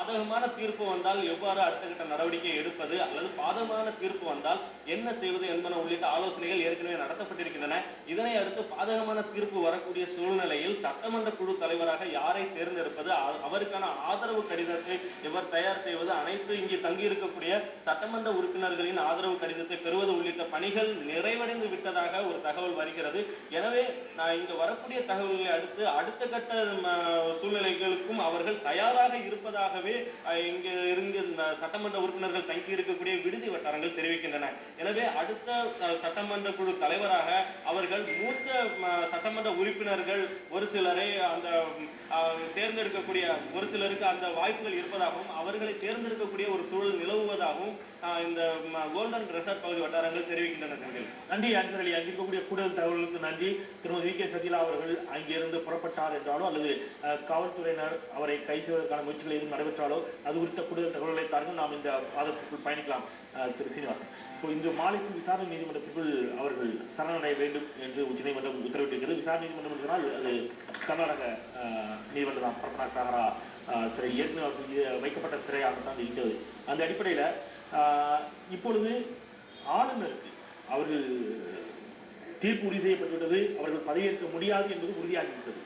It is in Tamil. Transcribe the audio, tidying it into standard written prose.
சாதகமான தீர்ப்பு வந்தால் எவ்வாறு அடுத்த கட்ட நடவடிக்கை எடுப்பது அல்லது பாதகமான தீர்ப்பு வந்தால் என்ன செய்வது என்பன உள்ளிட்ட ஆலோசனைகள் ஏற்கனவே நடத்தப்பட்டிருக்கின்றன. இதனை அடுத்து பாதகமான தீர்ப்பு வரக்கூடிய சூழ்நிலையில் சட்டமன்ற குழு தலைவராக யாரை தேர்ந்தெடுப்பது, அவருக்கான ஆதரவு கடிதத்தை எவர் தயார் செய்வது, அனைத்து இங்கே தங்கியிருக்கக்கூடிய சட்டமன்ற உறுப்பினர்களின் ஆதரவு கடிதத்தை பெறுவது உள்ளிட்ட பணிகள் நிறைவடைந்து விட்டதாக ஒரு தகவல் வருகிறது. எனவே இங்கு வரக்கூடிய தகவல்களை அடுத்த கட்ட சூழ்நிலைகளுக்கும் அவர்கள் தயாராக இருப்பதாகவே இங்கு இருந்து சட்டமன்ற உறுப்பினர்கள் தங்கி இருக்கக்கூடிய விடுதி வட்டாரங்கள் தெரிவிக்கின்றன. எனவே அடுத்த சட்டமன்ற குழு தலைவராக அவர்கள் மூத்த சட்டமன்ற உறுப்பினர்கள் ஒரு சிலரை அந்த தேர்ந்தெடுக்கக்கூடிய ஒரு சிலருக்கு அந்த வாய்ப்புகள் இருப்பதாகவும் அவர்களை தேர்ந்தெடுக்கக்கூடிய ஒரு சூழல் நிலவுவதாகவும் இந்த கோல்டன் ரெசார்ட் பகுதி வட்டாரங்கள் தெரிவிக்கின்றன. நன்றி அன்சர் அலி. அங்கிருக்கக்கூடிய கூடுதல் தகவல்களுக்கு நன்றி. திருமதி வி.கே. சசிகலா அவர்கள் அங்கிருந்து புறப்பட்டார் என்றாலோ அல்லது காவல்துறையினர் அவரை கை செய்வதற்கான முயற்சிகள் எதுவும் நடைபெற்றாலோ அது குறித்த கூடுதல் தகவல்களை தாருங்கள். நாம் இந்த வாதத்திற்குள் பயணிக்கலாம். திரு சீனிவாசன், இப்போ இன்று மாலைக்குள் விசாரணை நீதிமன்றத்திற்குள் அவர்கள் சரணடைய வேண்டும் என்று உச்சநீதிமன்றம் உத்தரவிட்டிருக்கிறது. விசாரணை நீதிமன்றம் என்றால் அது கர்நாடக நீதிமன்றம் தான். பரப்பனாக்கரா சிறை ஏற்கனவே வைக்கப்பட்ட சிறையாகத்தான் இருக்கிறது. அந்த அடிப்படையில் இப்பொழுது ஆளுநருக்கு அவர்கள் தீர்ப்பு உறுதி செய்யப்பட்டுவிட்டது, அவர்கள் பதவியேற்க முடியாது என்பது உறுதியாகிவிட்டது.